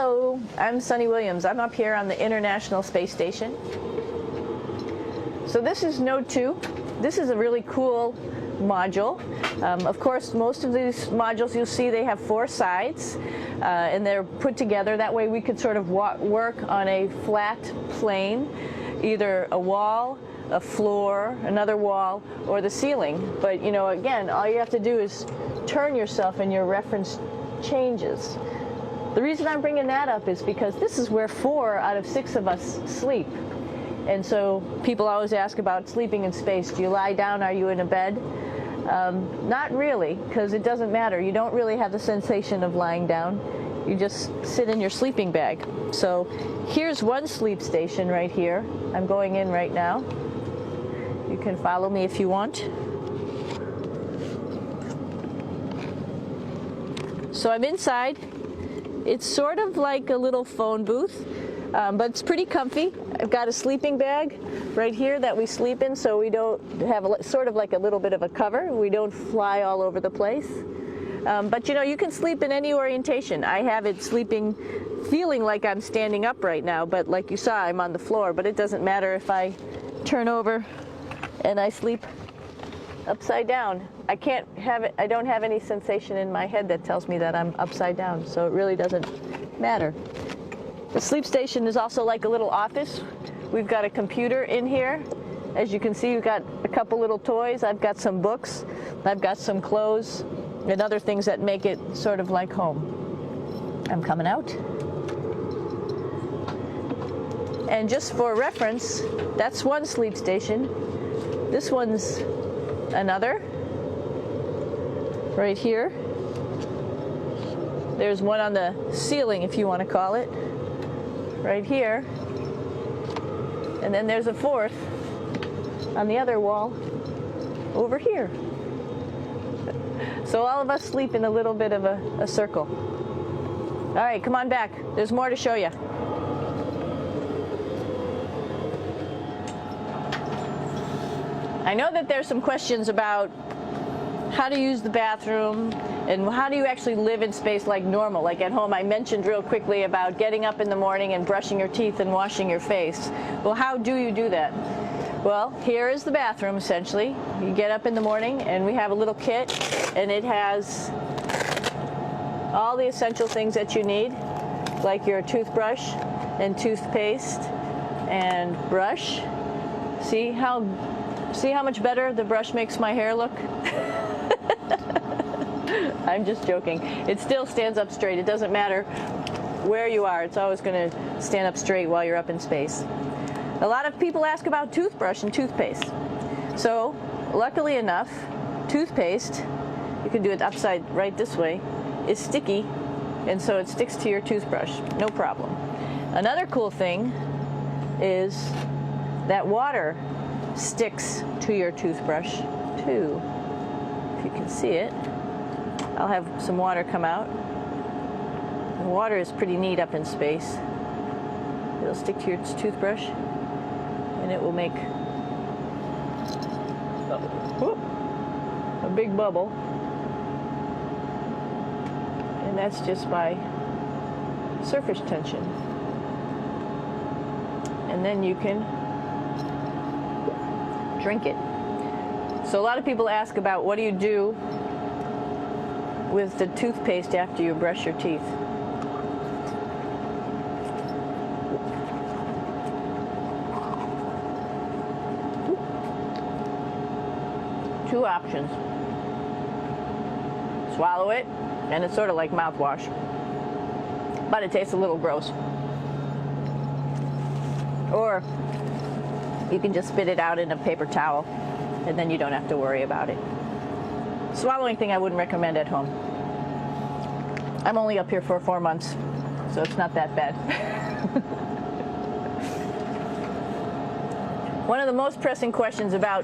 Hello, I'm Sunita Williams. I'm up here on the International Space Station. So this is Node 2. This is a really cool module. Of course, most of these modules you'll see they have 4 sides and they're put together. That way we could sort of work on a flat plane, either a wall, a floor, another wall, or the ceiling. But you know, again, all you have to do is turn yourself and your reference changes. The reason I'm bringing that up is because this is where 4 out of 6 of us sleep. And so people always ask about sleeping in space. Do you lie down? Are you in a bed? Not really, because it doesn't matter. You don't really have the sensation of lying down. You just sit in your sleeping bag. So here's one sleep station right here. I'm going in right now. You can follow me if you want. So I'm inside. It's sort of like a little phone booth, but it's pretty comfy. I've got a sleeping bag right here that we sleep in, so we don't have sort of like a little bit of a cover. We don't fly all over the place. But you know, you can sleep in any orientation. I have it feeling like I'm standing up right now, but like you saw, I'm on the floor. But it doesn't matter if I turn over and I sleep upside down. I don't have any sensation in my head that tells me that I'm upside down, so it really doesn't matter. The sleep station is also like a little office. We've got a computer in here. As you can see, we've got a couple little toys. I've got some books. I've got some clothes and other things that make it sort of like home. I'm coming out. And just for reference, that's one sleep station. This one's another. Right here. There's one on the ceiling, if you want to call it. Right here. And then there's a 4th on the other wall over here. So all of us sleep in a little bit of a circle. All right, come on back. There's more to show you. I know that there's some questions about how to use the bathroom and how do you actually live in space like normal, like at home. I mentioned real quickly about getting up in the morning and brushing your teeth and washing your face. Well, how do you do that? Well, here is the bathroom essentially. You get up in the morning and we have a little kit and it has all the essential things that you need, like your toothbrush and toothpaste and brush. See how much better the brush makes my hair look? I'm just joking. It still stands up straight. It doesn't matter where you are. It's always going to stand up straight while you're up in space. A lot of people ask about toothbrush and toothpaste. So, luckily enough, toothpaste, you can do it upside right this way, is sticky, and so it sticks to your toothbrush. No problem. Another cool thing is that water sticks to your toothbrush too. If you can see it, I'll have some water come out. The water is pretty neat up in space. It'll stick to your toothbrush and it will make a big bubble, and that's just by surface tension. And then you can drink it. So a lot of people ask about what do you do with the toothpaste after you brush your teeth. Two options. Swallow it, and it's sort of like mouthwash, but it tastes a little gross. Or you can just spit it out in a paper towel, and then you don't have to worry about it. Swallowing thing I wouldn't recommend at home. I'm only up here for 4 months, so it's not that bad. One of the most pressing questions about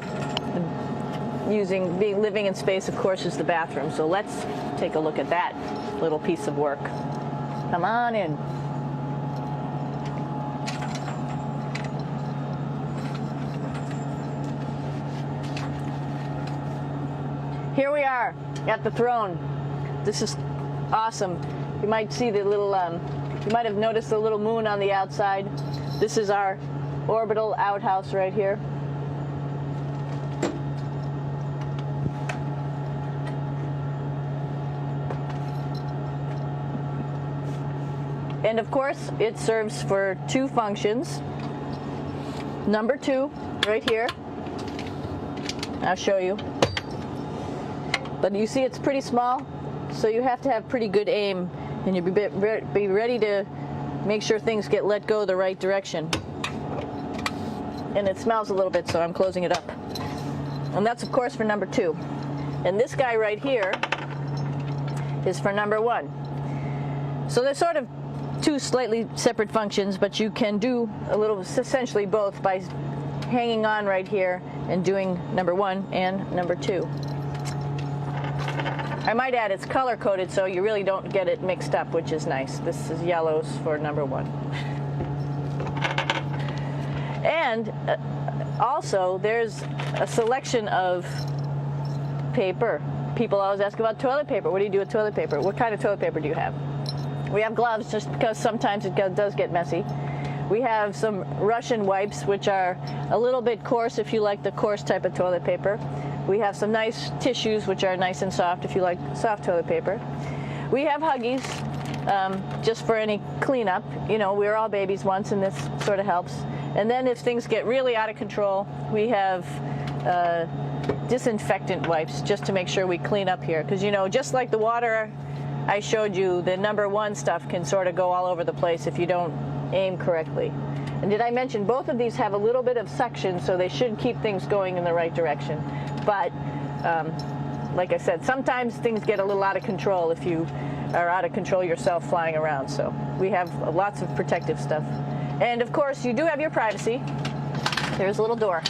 living in space, of course, is the bathroom. So let's take a look at that little piece of work. Come on in. Here we are at the throne. This is awesome. You might see the little You might have noticed a little moon on the outside. This is our orbital outhouse right here. And of course, it serves for two functions. Number 2, right here. I'll show you. But you see it's pretty small, so you have to have pretty good aim, and you'll be ready to make sure things get let go the right direction. And it smells a little bit, so I'm closing it up. And that's, of course, for number 2. And this guy right here is for number 1. So they're sort of two slightly separate functions, but you can do a little, essentially both, by hanging on right here and doing number 1 and number 2. I might add it's color coded, so you really don't get it mixed up, which is nice. This is yellows for number 1. And also there's a selection of paper. People always ask about toilet paper. What do you do with toilet paper? What kind of toilet paper do you have? We have gloves, just because sometimes it does get messy. We have some Russian wipes, which are a little bit coarse if you like the coarse type of toilet paper. We have some nice tissues, which are nice and soft if you like soft toilet paper. We have Huggies, just for any cleanup. You know, we were all babies once, and this sort of helps. And then if things get really out of control, we have disinfectant wipes, just to make sure we clean up here. Because, you know, just like the water I showed you, the number 1 stuff can sort of go all over the place if you don't aim correctly. And did I mention both of these have a little bit of suction, so they should keep things going in the right direction. But like I said, sometimes things get a little out of control if you are out of control yourself flying around. So we have lots of protective stuff. And of course, you do have your privacy. There's a little door.